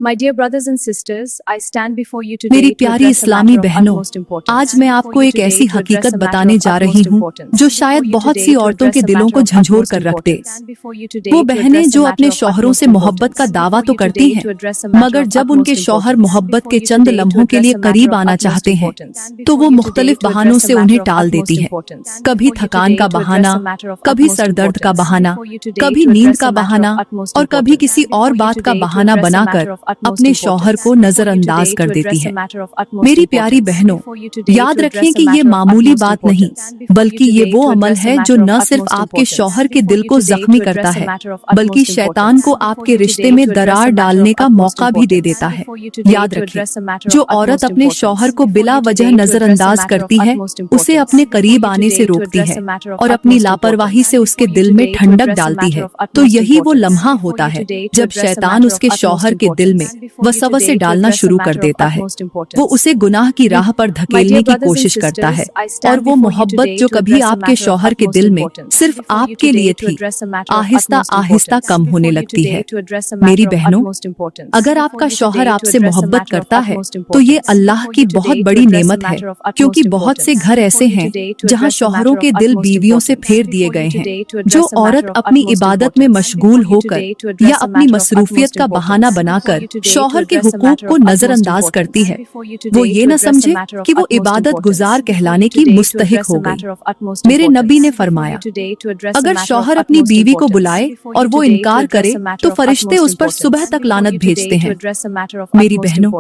मेरी प्यारी इस्लामी बहनों, आज मैं आपको एक ऐसी हकीकत बताने जा रही हूँ जो शायद बहुत सी औरतों के दिलों को झंझोर कर रख दे। वो बहनें जो अपने शौहरों से मोहब्बत का दावा तो करती हैं, मगर जब उनके शौहर मोहब्बत के चंद लम्हों के लिए करीब आना चाहते हैं तो वो मुख्तलिफ बहानों से उन्हें टाल देती है। कभी थकान का बहाना, कभी सरदर्द का बहाना, कभी नींद का बहाना और कभी किसी और बात का बहाना बनाकर अपने शौहर को नजरअंदाज कर देती है। मेरी प्यारी बहनों, याद रखें कि ये मामूली बात नहीं, बल्कि ये वो अमल है जो न सिर्फ आपके शौहर के दिल को जख्मी करता है, बल्कि शैतान को आपके रिश्ते में दरार डालने का मौका भी दे देता है। याद रखें, जो औरत अपने शौहर को बिला वजह नजरअंदाज करती है, उसे अपने करीब आने से रोकती है और अपनी लापरवाही से उसके दिल में ठंडक डालती है, तो यही वो लम्हा होता है जब शैतान उसके शौहर के दिल में वसवसे डालना शुरू कर देता है। वो उसे गुनाह की राह पर धकेलने की कोशिश करता है और वो मोहब्बत जो कभी आपके शौहर के दिल में सिर्फ आपके लिए थी, आहिस्ता आहिस्ता कम होने लगती है। मेरी बहनों, अगर आपका शौहर आपसे मोहब्बत करता है तो ये अल्लाह की बहुत बड़ी नेमत है, क्योंकि बहुत से घर ऐसे हैं जहाँ शौहरों के दिल बीवियों से फेर दिए गए हैं। जो औरत अपनी इबादत में मशगूल होकर या अपनी मसरूफियत का बहाना बनाकर शौहर के हुकूक को नजरअंदाज करती है, वो ये न समझे कि वो इबादत गुजार कहलाने की मुस्तहिक हो गई। मेरे नबी ने फरमाया, अगर शौहर अपनी बीवी को बुलाए और वो इनकार करे तो फरिश्ते उस पर सुबह तक लानत भेजते हैं। मेरी बहनों,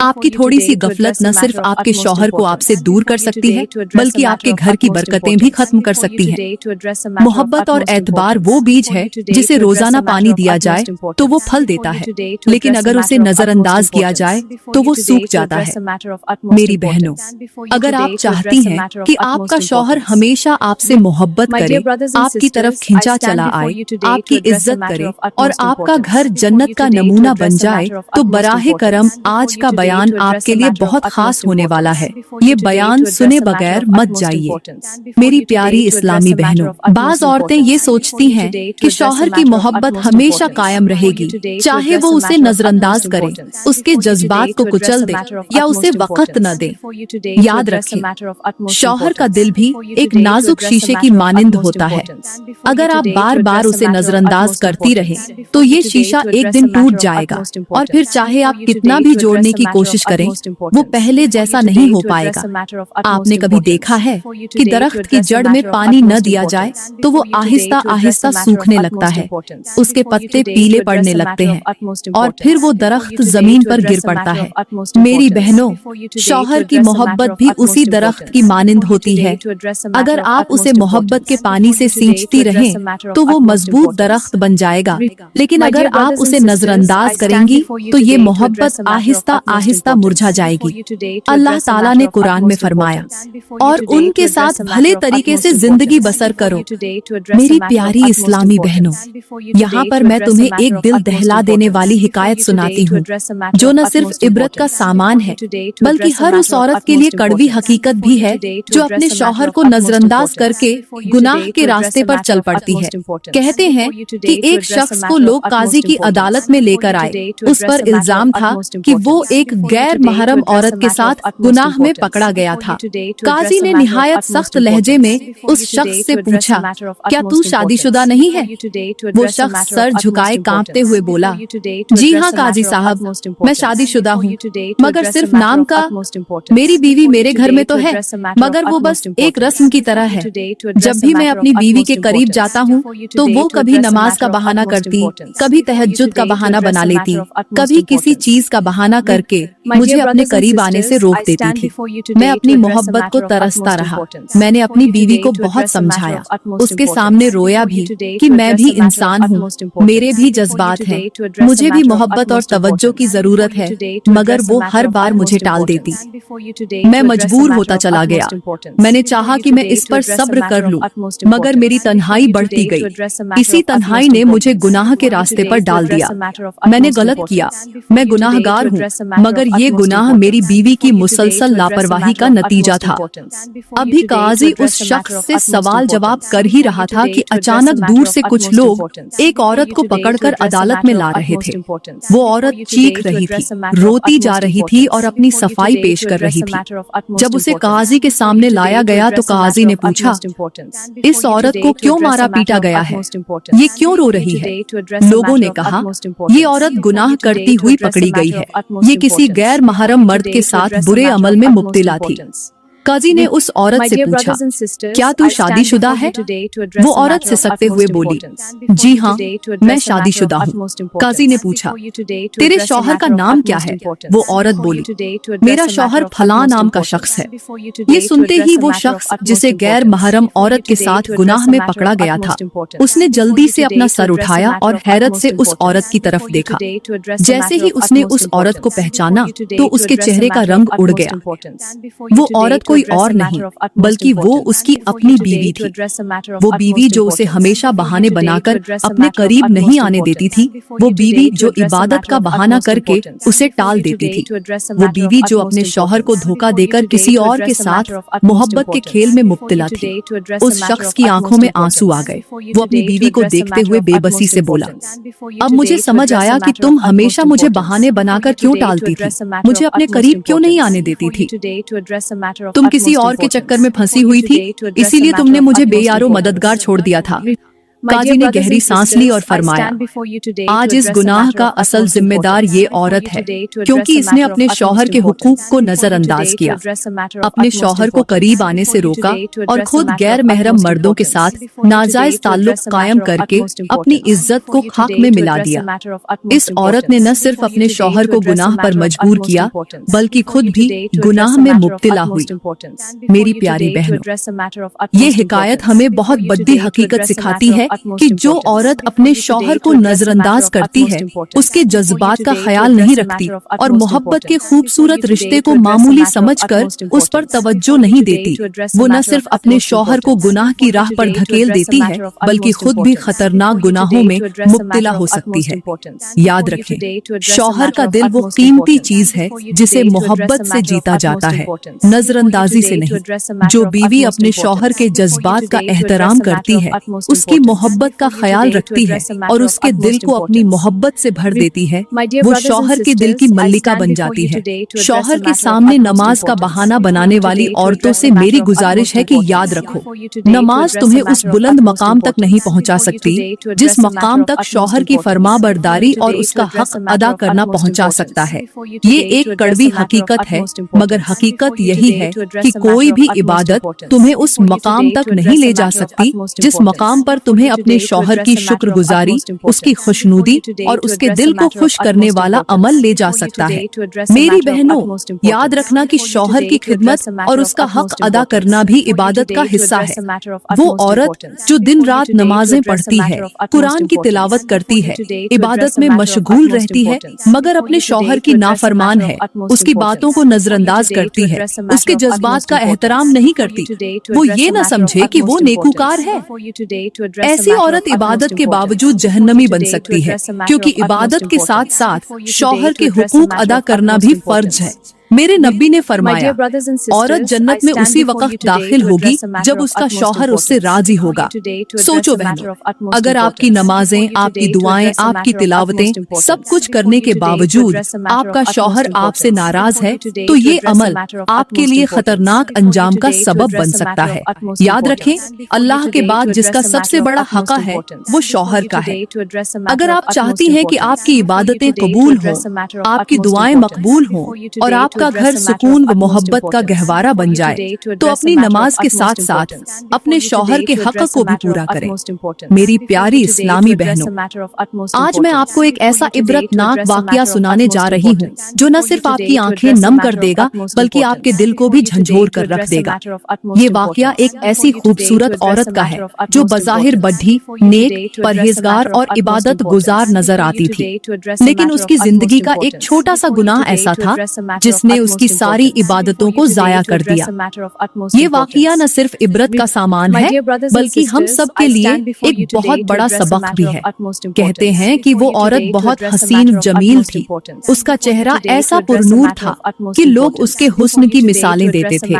आपकी थोड़ी सी गफलत न सिर्फ आपके शौहर को आपसे दूर कर सकती है, बल्कि आपके घर की बरकतें भी खत्म कर सकती हैं। मोहब्बत और एतबार वो बीज है जिसे रोजाना पानी दिया जाए तो वो फल देता है, लेकिन अगर उसे नजरअंदाज किया जाए तो वो सूख जाता है। मेरी बहनों, अगर आप चाहती हैं कि आपका शौहर हमेशा आपसे मोहब्बत करे, आपकी तरफ खिंचा चला आए, आपकी इज्जत करे और आपका घर जन्नत का नमूना बन जाए, तो बराहे करम आज का बयान आपके लिए बहुत खास होने वाला है। ये बयान सुने बगैर मत जाइए। मेरी प्यारी इस्लामी बहनों, बाज औरतें ये सोचती हैं कि शौहर की मोहब्बत हमेशा कायम रहेगी, चाहे वो उसे नजरअंदाज करे, उसके जज्बात को कुचल दे या उसे वक़्त न दे। याद रखें, शौहर का दिल भी एक नाजुक शीशे की मानिंद होता है। अगर आप बार बार उसे नजरअंदाज करती रहे तो ये शीशा एक दिन टूट जाएगा और फिर चाहे आप कितना भी जोड़ने की कोशिश करें, वो पहले जैसा नहीं हो पाएगा। आपने कभी देखा है कि दरख्त की जड़ में पानी न दिया जाए तो वो आहिस्ता आहिस्ता सूखने लगता है, उसके पत्ते पीले पड़ने लगते हैं और फिर वो दरख्त जमीन पर गिर पड़ता है। मेरी बहनों, शौहर की मोहब्बत भी उसी दरख्त की मानिंद होती है। अगर आप उसे मोहब्बत के पानी से सींचती रहें तो वो मजबूत दरख्त बन जाएगा, लेकिन अगर आप उसे नजरअंदाज करेंगी तो ये मोहब्बत आहिस्ता आहिस्ता मुरझा जाएगी। अल्लाह ताला ने कुरान में फरमाया, और उनके साथ भले तरीके से जिंदगी बसर करो। मेरी प्यारी इस्लामी बहनों, यहाँ पर मैं तुम्हें एक दिल दहला देने वाली हिकायत सुनाती हूँ जो न सिर्फ इबरत का सामान है, बल्कि हर उस औरत के लिए कड़वी हकीकत भी है जो अपने शौहर को नजरअंदाज करके गुनाह के रास्ते पर चल पड़ती है। कहते हैं कि एक शख्स को लोग काजी की अदालत में लेकर आए। उस पर इल्जाम था कि वो एक गैर महरम औरत के साथ गुनाह में पकड़ा गया था। काजी ने निहायत सख्त लहजे में उस शख्स से पूछा, क्या तू शादीशुदा नहीं है? वो शख्स सर झुकाए कांपते हुए बोला, जी हाँ काजी साहब, मैं शादीशुदा हूँ, मगर सिर्फ नाम का। मेरी बीवी मेरे घर में तो है, मगर वो बस एक रस्म की तरह है। जब भी मैं अपनी बीवी के करीब जाता हूँ तो वो कभी नमाज का बहाना करती, कभी तहज्जुद का बहाना बना लेती, कभी किसी चीज का बहाना करके मुझे अपने करीब आने से रोक देती थी। मैं अपनी मोहब्बत को तरसता रहा। मैंने अपनी बीवी को बहुत समझाया, उसके सामने रोया भी कि मैं भी इंसान हूँ, मेरे भी जज्बात हैं, मुझे भी मोहब्बत और तवज्जो की जरूरत है, मगर वो हर बार मुझे टाल देती। मैं मजबूर होता चला गया। मैंने चाहा कि मैं इस पर सब्र कर लूं, मगर मेरी तन्हाई बढ़ती गई। इसी तन्हाई ने मुझे गुनाह के रास्ते पर डाल दिया। मैंने गलत किया, मैं गुनाहगार हूँ, मगर ये गुनाह मेरी बीवी की मुसलसल लापरवाही का नतीजा था। अभी काजी उस शख्स से सवाल जवाब कर ही रहा था कि अचानक दूर से कुछ लोग एक औरत को पकड़कर अदालत में ला रहे थे। वो वो औरत चीख रही थी, रोती जा रही थी और अपनी सफाई पेश कर रही थी। जब उसे काजी के सामने लाया गया तो काजी ने पूछा, इस औरत को क्यों मारा पीटा गया है? ये क्यों रो रही है? लोगों ने कहा, ये औरत गुनाह करती हुई पकड़ी गई है। ये किसी गैर महरम मर्द के साथ बुरे अमल में मुब्तिला थी। काजी ने उस औरत से पूछा, क्या तू शादीशुदा है? वो औरत सिसकते हुए बोली, जी हाँ, मैं शादीशुदा हूँ। काजी ने पूछा, तेरे शौहर का नाम क्या है? वो औरत बोली, मेरा शौहर फलां नाम का शख्स है। ये सुनते ही वो शख्स जिसे गैर महरम औरत के साथ गुनाह में पकड़ा गया था, उसने जल्दी से अपना सर उठाया और हैरत से उस औरत की तरफ देखा। जैसे ही उसने उस औरत को पहचाना तो उसके चेहरे का रंग उड़ गया। वो औरत कोई और नहीं बल्कि वो उसकी अपनी बीवी थी। वो बीवी जो उसे हमेशा बहाने बनाकर अपने करीब नहीं आने देती थी, वो बीवी जो इबादत का बहाना करके उसे टाल देती थी, वो बीवी जो अपने शौहर को धोखा देकर किसी और के साथ मोहब्बत के खेल में मुब्तिला थी। उस शख्स की आंखों में आंसू आ गए। वो अपनी बीवी को देखते हुए बेबसी से बोला, अब मुझे समझ आया कि तुम हमेशा मुझे बहाने बनाकर क्यों टालती थी, मुझे अपने करीब क्यों नहीं आने देती थी। तुम किसी और के चक्कर में फंसी हुई थी, इसीलिए तुमने मुझे बेयारो मददगार छोड़ दिया था। काजी ने गहरी सांस ली और फरमाया, आज इस गुनाह का असल जिम्मेदार ये औरत है, क्योंकि इसने अपने शौहर के हुकूक को नजरअंदाज किया, अपने शौहर को करीब आने से रोका और खुद गैर महरम मर्दों के साथ नाजायज ताल्लुक कायम करके अपनी इज्जत को खाक में मिला दिया। इस औरत ने न सिर्फ अपने शौहर को गुनाह पर मजबूर किया, बल्कि खुद भी गुनाह में मुब्तिला हुई। मेरी प्यारी बहनों, ये हिकायत हमें बहुत बड़ी हकीकत सिखाती है कि जो औरत अपने शौहर को नजरअंदाज करती है, उसके जज्बात का ख्याल नहीं रखती और मोहब्बत के खूबसूरत रिश्ते को मामूली समझकर उस पर तवज्जो नहीं देती, वो न सिर्फ अपने शौहर को गुनाह की राह पर धकेल देती है, बल्कि खुद भी खतरनाक गुनाहों में मुब्तिला हो सकती है। याद रखें, शौहर का दिल वो कीमती चीज है जिसे मोहब्बत से जीता जाता है, नजरअंदाजी से नहीं। जो बीवी अपने शौहर के जज्बात का एहतराम करती है, उसकी मोहब्बत का ख्याल रखती है और उसके दिल को अपनी मोहब्बत से भर देती है, वो शौहर के दिल की मल्लिका बन जाती है। शौहर के सामने नमाज का बहाना बनाने वाली औरतों से मेरी गुजारिश है कि याद रखो, नमाज तुम्हें उस बुलंद मकाम तक नहीं पहुंचा सकती जिस मकाम तक शौहर की फरमाबरदारी और उसका हक अदा करना पहुंचा सकता है। ये एक कड़वी हकीकत है, मगर हकीकत यही है कि कोई भी इबादत तुम्हें उस मकाम तक नहीं ले जा सकती जिस मकाम पर तुम्हें अपने शौहर की शुक्रगुजारी, उसकी खुशनुदी और उसके दिल को खुश करने वाला अमल ले जा सकता है। मेरी बहनों, याद रखना कि शौहर की खिदमत और उसका हक अदा करना भी इबादत का हिस्सा है। वो औरत जो दिन रात नमाजें पढ़ती है, कुरान की तिलावत करती है, इबादत में मशगूल रहती है, मगर अपने शौहर की नाफरमान है, उसकी बातों को नजरअंदाज करती है, उसके जज्बात का एहतराम नहीं करती, वो ये न समझे कि वो नेकूकार है। ऐसी औरत इबादत के बावजूद जहन्नमी बन सकती है, क्योंकि इबादत के साथ साथ शौहर के हुकूक अदा करना भी फर्ज है। मेरे नबी ने फरमाया, औरत जन्नत में उसी वक्त दाखिल होगी जब उसका शौहर उससे राजी होगा। सोचो बहनों, अगर आपकी नमाजें, आपकी दुआएं, आपकी तिलावतें, सब कुछ करने के बावजूद आपका शौहर आपसे नाराज है, तो ये अमल आपके लिए खतरनाक अंजाम का सबब बन सकता है। याद रखें, अल्लाह के बाद जिसका सबसे बड़ा हक है वो शौहर का है। अगर आप चाहती हैं कि आपकी इबादतें कबूल हों, आपकी दुआएं मकबूल हों और आपका घर सुकून व मोहब्बत का गहवारा बन जाए, तो अपनी नमाज के साथ साथ अपने शौहर के हक को भी पूरा करें। मेरी प्यारी इस्लामी बहनों, आज मैं आपको एक ऐसा इबरतनाक वाकया सुनाने जा रही हूँ जो न सिर्फ आपकी आंखें नम कर देगा बल्कि आपके दिल को भी झंझोर कर रख देगा। ये वाकया एक ऐसी खूबसूरत औरत का है जो बज़ाहिर बड्ढी, नेक, परहेजगार और इबादत गुजार नजर आती थी, लेकिन उसकी जिंदगी का एक छोटा सा गुनाह ऐसा था जिसने نے اس کی ساری عبادتوں کو ضائع کر دیا۔ یہ واقعہ نہ صرف عبرت کا سامان ہے بلکہ ہم سب کے لیے ایک بہت بڑا سبق بھی ہے۔ کہتے ہیں کہ وہ عورت بہت حسین و جمیل تھی، اس کا چہرہ ایسا پرنور تھا کہ لوگ اس کے حسن کی مثالیں دیتے تھے۔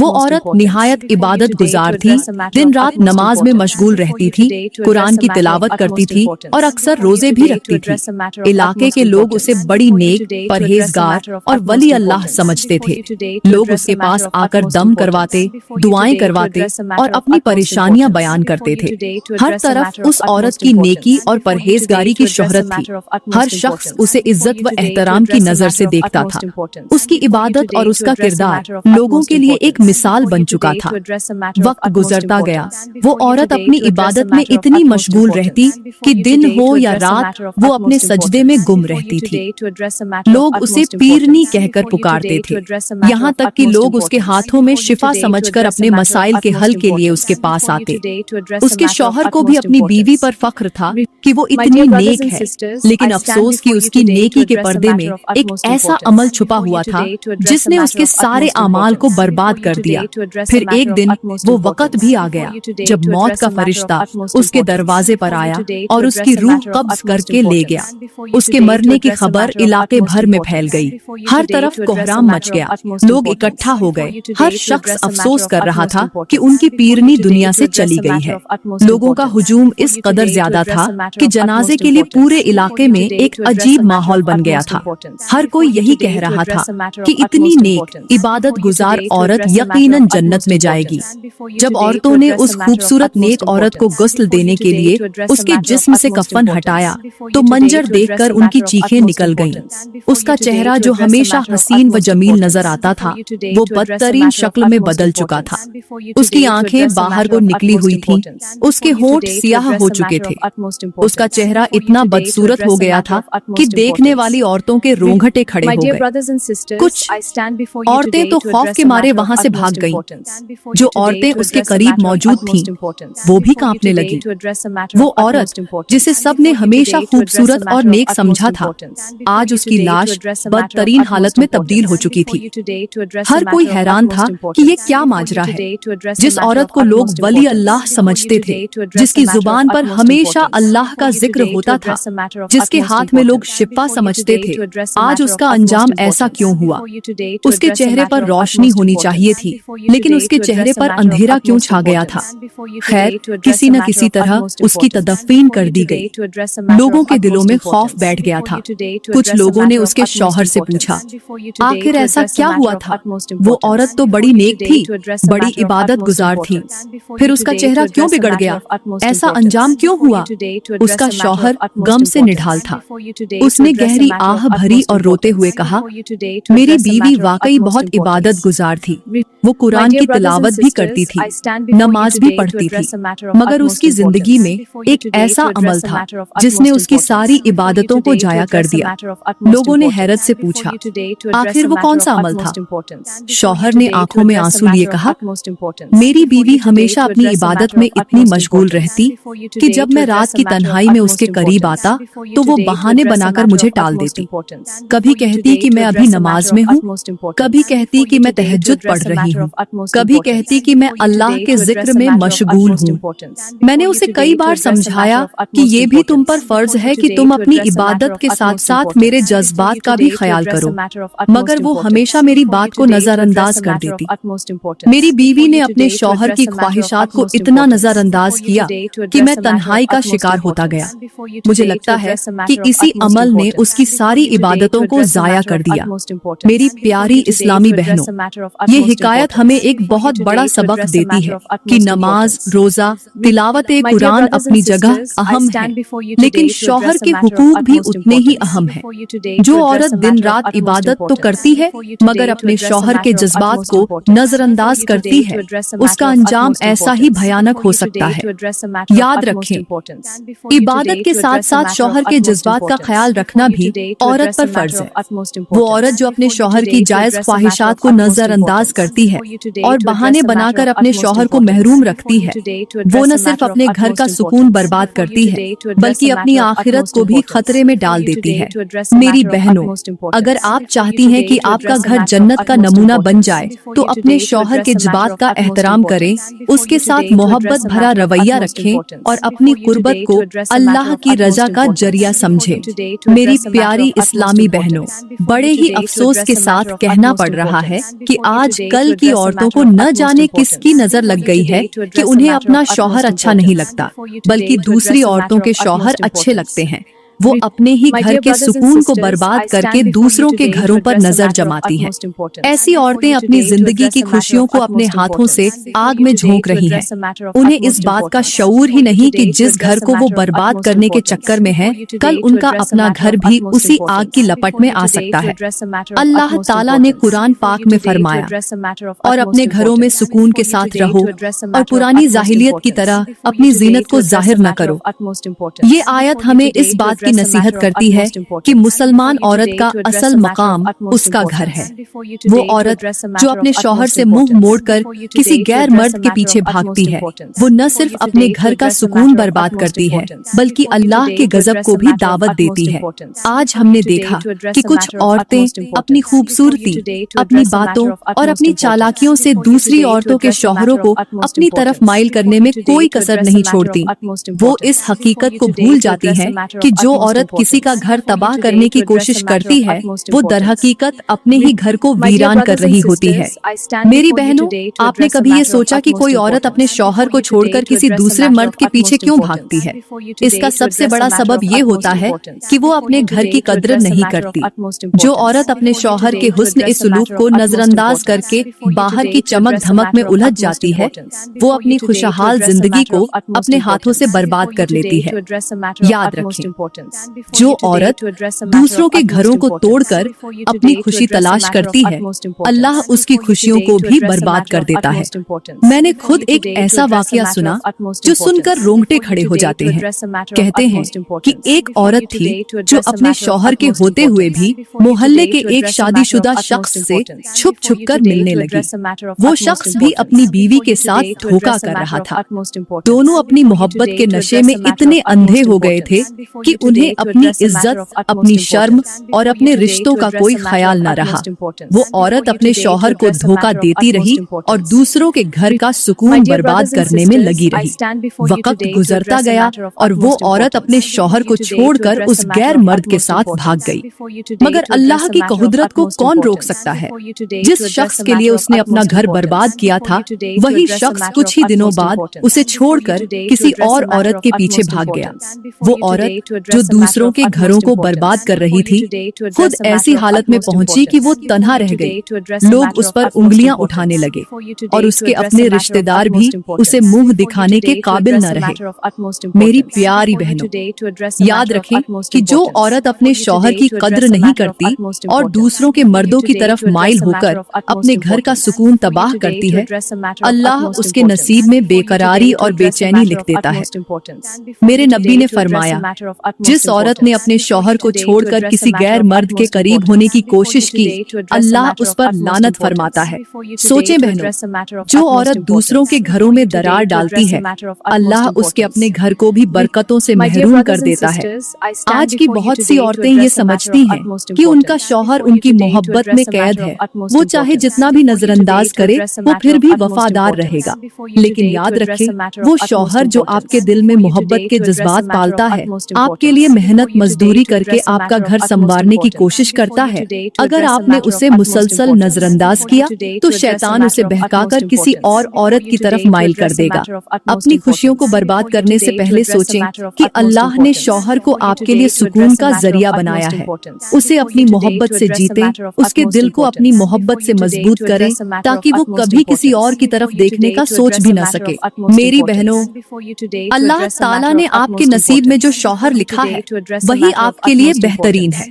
وہ عورت نہایت عبادت گزار تھی، دن رات نماز میں مشغول رہتی تھی، قرآن کی تلاوت کرتی تھی اور اکثر روزے بھی رکھتی تھی۔ علاقے کے لوگ اسے بڑی نیک، پرہیزگار اور ولی اللہ سمجھتے تھے۔ لوگ اس کے پاس آ کر دم کرواتے، دعائیں کرواتے اور اپنی پریشانیاں بیان کرتے تھے۔ ہر طرف اس عورت کی نیکی اور پرہیزگاری کی شہرت تھی۔ ہر شخص اسے عزت و احترام کی نظر سے دیکھتا تھا۔ اس کی عبادت اور اس کا کردار لوگوں کے لیے ایک مثال بن چکا تھا۔ وقت گزرتا گیا، وہ عورت اپنی عبادت میں اتنی مشغول رہتی کہ دن ہو یا رات وہ اپنے سجدے میں گم رہتی تھی۔ لوگ اسے پیرنی کہہ کر پکارتے تھے، یہاں تک کہ لوگ اس کے ہاتھوں میں شفا سمجھ کر اپنے مسائل کے حل کے لیے اس کے پاس آتے۔ اس کے شوہر کو بھی اپنی بیوی پر فخر تھا کہ وہ اتنی نیک ہے، لیکن افسوس کہ اس کی نیکی کے پردے میں ایک ایسا عمل چھپا ہوا تھا جس نے اس کے سارے اعمال کو برباد کر دیا۔ پھر ایک دن وہ وقت بھی آ گیا جب موت کا فرشتہ اس کے دروازے پر آیا اور اس کی روح قبض کر کے لے گیا۔ اس کے مرنے کی خبر علاقے بھر میں پھیل گئی، ہر طرف کوہرام مچ گیا، لوگ اکٹھا ہو گئے۔ ہر شخص افسوس کر رہا تھا کہ ان کی پیرنی دنیا سے چلی گئی ہے۔ لوگوں کا ہجوم اس قدر زیادہ تھا کہ جنازے کے لیے پورے علاقے میں ایک عجیب ماحول بن گیا تھا۔ ہر کوئی یہی کہہ رہا تھا کہ اتنی نیک، عبادت گزار عورت یقیناً جنت میں جائے گی۔ جب عورتوں نے اس خوبصورت نیک عورت کو غسل دینے کے لیے اس کے جسم سے کفن ہٹایا تو منظر دیکھ کر ان کی چیخیں نکل گئیں۔ اس کا چہرہ جو ہمیشہ حسین و جمیل نظر آتا تھا وہ بدترین شکل میں بدل چکا تھا۔ اس کی آنکھیں باہر کو نکلی ہوئی تھیں، اس کے ہونٹ سیاہ ہو چکے تھے، اس کا چہرہ اتنا بدصورت ہو گیا تھا کہ دیکھنے والی عورتوں کے رونگٹے کھڑے ہو گئے۔ کچھ عورتیں تو خوف کے مارے وہاں سے بھاگ گئیں، جو عورتیں اس کے قریب موجود تھیں وہ بھی کانپنے لگیں۔ وہ عورت جسے سب نے ہمیشہ خوبصورت اور نیک سمجھا تھا، آج اس کی لاش بدترین حالت میں تبدیل ہو چکی تھی۔ ہر کوئی حیران تھا کہ یہ کیا ماجرا ہے۔ جس عورت کو لوگ ولی اللہ سمجھتے تھے، جس کی زبان پر ہمیشہ اللہ کا ذکر ہوتا تھا، جس کے ہاتھ میں لوگ شفا سمجھتے تھے، آج اس کا انجام ایسا کیوں ہوا؟ اس کے چہرے پر روشنی ہونی چاہیے تھی، لیکن اس کے چہرے پر اندھیرا کیوں چھا گیا تھا؟ خیر، کسی نہ کسی طرح اس کی تدفین کر دی گئی۔ لوگوں کے دلوں میں خوف بیٹھ گیا تھا۔ کچھ لوگوں نے اس کے شوہر سے پوچھا، آخر ایسا کیا ہوا تھا؟ وہ عورت تو بڑی نیک تھی، بڑی عبادت گزار تھی، پھر اس کا چہرہ کیوں بگڑ گیا؟ ایسا انجام کیوں ہوا؟ اس کا شوہر غم سے نڈھال تھا۔ اس نے گہری آہ بھری اور روتے ہوئے کہا، میری بیوی واقعی بہت عبادت گزار تھی، وہ قرآن کی تلاوت بھی کرتی تھی، نماز بھی پڑھتی تھی، مگر اس کی زندگی میں ایک ایسا عمل تھا جس نے اس کی ساری عبادتوں کو ضائع کر دیا۔ لوگوں نے حیرت سے پوچھا، آخر وہ کون سا عمل تھا؟ شوہر نے آنکھوں میں آنسو لیے کہا، میری بیوی ہمیشہ اپنی عبادت میں اتنی مشغول رہتی کہ جب میں رات کی تنہائی میں اس کے قریب آتا تو وہ بہانے بنا کر مجھے ٹال دیتی۔ کبھی کہتی کہ میں ابھی نماز میں ہوں، کبھی کہتی کہ میں تہجد پڑھ رہی ہوں، کبھی کہتی کہ میں اللہ کے ذکر میں مشغول ہوں۔ میں نے اسے کئی بار سمجھایا کہ یہ بھی تم پر فرض ہے کہ تم اپنی عبادت کے ساتھ ساتھ میرے جذبات کا بھی خیال کرو، مگر وہ ہمیشہ میری بات کو نظر انداز کر دیتی۔ میری بیوی نے اپنے شوہر کی خواہشات کو اتنا نظر انداز کیا کہ میں تنہائی کا شکار ہوتا گیا۔ مجھے لگتا ہے کہ اسی عمل نے اس کی ساری عبادتوں کو ضائع کر دیا۔ میری پیاری اسلامی بہنوں، یہ حکایت ہمیں ایک بہت بڑا سبق دیتی ہے کہ نماز، روزہ، تلاوت قرآن اپنی جگہ اہم ہے، لیکن شوہر کے حقوق بھی اتنے ہی اہم ہیں۔ جو عورت دن رات عبادت تو کرتی ہے مگر اپنے شوہر کے جذبات کو نظر انداز کرتی ہے، اس کا انجام ایسا ہی بھیانک ہو سکتا ہے۔ یاد رکھیں، عبادت کے ساتھ ساتھ شوہر کے جذبات کا خیال رکھنا بھی عورت پر فرض ہے۔ وہ عورت جو اپنے شوہر کی جائز خواہشات کو نظر انداز کرتی ہے اور بہانے بنا کر اپنے شوہر کو محروم رکھتی ہے، وہ نہ صرف اپنے گھر کا سکون برباد کرتی ہے بلکہ اپنی آخرت کو بھی خطرے میں ڈال دیتی ہے۔ میری بہنوں، اگر آپ چاہتی ہیں کہ آپ کا گھر جنت کا نمونہ بن جائے تو اپنے شوہر کے جذبات کا احترام کریں، اس کے ساتھ محبت بھرا رویہ رکھیں اور اپنی قربت کو اللہ کی رضا کا ذریعہ سمجھیں۔ میری پیاری اسلامی بہنوں، بڑے ہی افسوس کے ساتھ کہنا پڑ رہا ہے کہ آج کل کی عورتوں کو نہ جانے کس کی نظر لگ گئی ہے کہ انہیں اپنا شوہر اچھا نہیں لگتا، بلکہ دوسری عورتوں کے شوہر اچھے لگتے ہیں۔ وہ اپنے ہی گھر کے سکون کو برباد کر کے دوسروں کے گھروں پر نظر جماتی ہیں۔ ایسی عورتیں اپنی زندگی کی خوشیوں کو اپنے ہاتھوں سے آگ میں جھونک رہی ہیں۔ انہیں اس بات کا شعور ہی نہیں کہ جس گھر کو وہ برباد کرنے کے چکر میں ہیں، کل ان کا اپنا گھر بھی اسی آگ کی لپٹ میں آ سکتا ہے۔ اللہ تعالیٰ نے قرآن پاک میں فرمایا، اور اپنے گھروں میں سکون کے ساتھ رہو اور پرانی جاہلیت کی طرح اپنی زینت کو ظاہر نہ کرو۔ یہ آیت ہمیں اس بات کی نصیحت کرتی ہے کہ مسلمان عورت کا اصل مقام اس کا گھر ہے۔ وہ عورت جو اپنے شوہر سے منہ موڑ کر کسی غیر مرد کے پیچھے بھاگتی ہے، وہ نہ صرف اپنے گھر کا سکون برباد کرتی ہے بلکہ اللہ کے غضب کو بھی دعوت دیتی ہے۔ آج ہم نے دیکھا کہ کچھ عورتیں اپنی خوبصورتی، اپنی باتوں اور اپنی چالاکیوں سے دوسری عورتوں کے شوہروں کو اپنی طرف مائل کرنے میں کوئی کسر نہیں چھوڑتی۔ وہ اس حقیقت کو بھول جاتی ہے کہ جو عورت کسی کا گھر تباہ کرنے کی کوشش کرتی ہے، وہ در حقیقت اپنے ہی گھر کو ویران کر رہی ہوتی ہے۔ میری بہنوں، آپ نے کبھی یہ سوچا کہ کوئی عورت اپنے شوہر کو چھوڑ کر کسی دوسرے مرد کے پیچھے کیوں بھاگتی ہے؟ اس کا سب سے بڑا سبب یہ ہوتا ہے کہ وہ اپنے گھر کی قدر نہیں کرتی۔ جو عورت اپنے شوہر کے حسن سلوک کو نظر انداز کر کے باہر کی چمک دھمک میں الجھ جاتی ہے، وہ اپنی خوشحال زندگی کو اپنے ہاتھوں سے برباد کر لیتی ہے۔ یاد رکھیں، جو عورت دوسروں کے گھروں کو توڑ کر اپنی خوشی تلاش کرتی ہے، اللہ اس کی خوشیوں کو بھی برباد کر دیتا ہے۔ میں نے خود ایک ایسا واقعہ سنا جو سن کر رونگٹے کھڑے ہو جاتے ہیں۔ کہتے ہیں کہ ایک عورت تھی جو اپنے شوہر کے ہوتے ہوئے بھی محلے کے ایک شادی شدہ شخص سے چھپ چھپ کر ملنے لگی۔ وہ شخص بھی اپنی بیوی کے ساتھ دھوکا کر رہا تھا۔ دونوں اپنی محبت کے نشے میں اتنے اندھے ہو گئے تھے کہ انہیں اپنی عزت، اپنی شرم اور اپنے رشتوں کا کوئی خیال نہ رہا۔ وہ عورت اپنے شوہر کو دھوکا دیتی رہی اور دوسروں کے گھر کا سکون برباد کرنے میں لگی رہی۔ وقت گزرتا گیا اور وہ عورت اپنے شوہر کو چھوڑ کر اس غیر مرد کے ساتھ بھاگ گئی۔ مگر اللہ کی قدرت کو کون روک سکتا ہے؟ جس شخص کے لیے اس نے اپنا گھر برباد کیا تھا، وہی شخص کچھ ہی دنوں بعد اسے چھوڑ کر کسی اور عورت کے پیچھے بھاگ گیا۔ وہ عورت جو دوسروں کے گھروں کو برباد کر رہی تھی، خود ایسی حالت میں پہنچی کہ وہ تنہا رہ گئی۔ لوگ اس پر انگلیاں اٹھانے لگے اور اس کے اپنے رشتہ دار بھی اسے منہ دکھانے کے قابل نہ رہے۔ میری پیاری بہنوں، یاد رکھیں کہ جو عورت اپنے شوہر کی قدر نہیں کرتی اور دوسروں کے مردوں کی طرف مائل ہو کر اپنے گھر کا سکون تباہ کرتی ہے، اللہ اس کے نصیب میں بے قراری اور بے چینی لکھ دیتا ہے۔ میرے نبی نے فرمایا، جس عورت نے اپنے شوہر کو چھوڑ کر کسی غیر مرد کے قریب ہونے کی کوشش کی، اللہ اس پر لعنت فرماتا ہے۔ سوچیں بہنوں، جو عورت دوسروں کے گھروں میں درار ڈالتی ہے، اللہ اس کے اپنے گھر کو بھی برکتوں سے محروم کر دیتا ہے۔ آج کی بہت سی عورتیں یہ سمجھتی ہیں کہ ان کا شوہر ان کی محبت میں قید ہے، وہ چاہے جتنا بھی نظر انداز کرے وہ پھر بھی وفادار رہے گا۔ لیکن یاد رکھیں، وہ شوہر جو آپ کے دل میں محبت کے جذبات پالتا ہے، آپ کے لیے محنت مزدوری کر کے آپ کا گھر سنوارنے کی کوشش کرتا ہے، اگر آپ نے اسے مسلسل نظر انداز کیا تو شیطان اسے بہکا کر کسی اور عورت کی طرف مائل کر دے گا۔ اپنی خوشیوں کو برباد کرنے سے پہلے سوچیں کہ اللہ نے شوہر کو آپ کے لیے سکون کا ذریعہ بنایا ہے۔ اسے اپنی محبت سے جیتیں، اس کے دل کو اپنی محبت سے مضبوط کریں تاکہ وہ کبھی کسی اور کی طرف دیکھنے کا سوچ بھی نہ سکے۔ میری بہنوں، اللہ تعالیٰ نے آپ کے نصیب میں جو شوہر لکھا ہے وہی آپ کے لیے بہترین ہے۔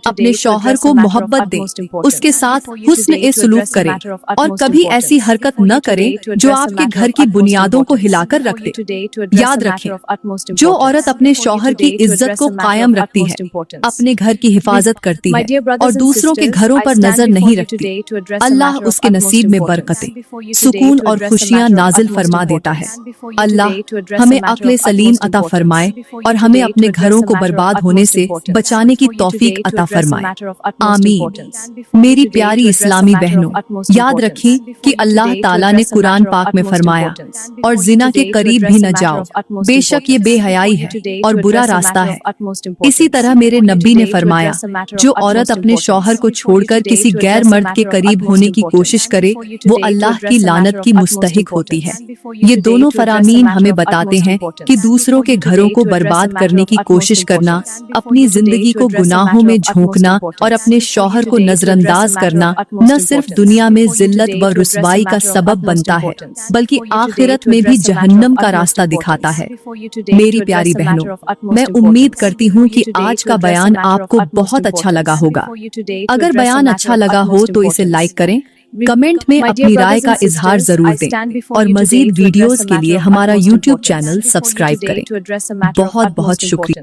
اپنے شوہر کو محبت دیں، اس کے ساتھ حسن سلوک کریں اور کبھی ایسی حرکت نہ کریں جو آپ کے گھر کی بنیادوں کو ہلا کر رکھ دے۔ یاد رکھیں، جو عورت اپنے شوہر کی عزت کو قائم رکھتی ہے، اپنے گھر کی حفاظت کرتی ہے اور دوسروں کے گھروں پر نظر نہیں رکھتی، اللہ اس کے نصیب میں برکتیں، سکون اور خوشیاں نازل فرما دیتا ہے۔ اللہ ہمیں عقل سلیم عطا فرمائے اور ہمیں اپنے گھروں को बर्बाद होने से बचाने की तौफीक अता फरमाए। आमीन। मेरी प्यारी इस्लामी बहनों, याद रखें कि अल्लाह ताला ने कुरान पाक में फरमाया, और जिना के करीब भी न जाओ, बेशक ये बेहयाई है और बुरा रास्ता है। इसी तरह मेरे नबी ने फरमाया, जो औरत अपने शौहर को छोड़कर किसी गैर मर्द के करीब होने की कोशिश करे वो अल्लाह की लानत की मुस्तहिक होती है। ये दोनों फरामीन हमें बताते हैं कि दूसरों के घरों को बर्बाद करने की कोशिश करना, अपनी जिंदगी को गुनाहों में झोंकना और अपने शौहर को नजरअंदाज करना न सिर्फ दुनिया में जिल्लत व रुसवाई का सबब बनता है, बल्कि आखिरत में भी जहन्नम का रास्ता दिखाता है। मेरी प्यारी बहनों, मैं उम्मीद करती हूँ कि आज का बयान आपको बहुत अच्छा लगा होगा। अगर बयान अच्छा लगा हो तो इसे लाइक करें, कमेंट में अपनी राय का इजहार जरूर दें और मजीद वीडियोस के लिए हमारा YouTube चैनल सब्सक्राइब करें। बहुत बहुत शुक्रिया।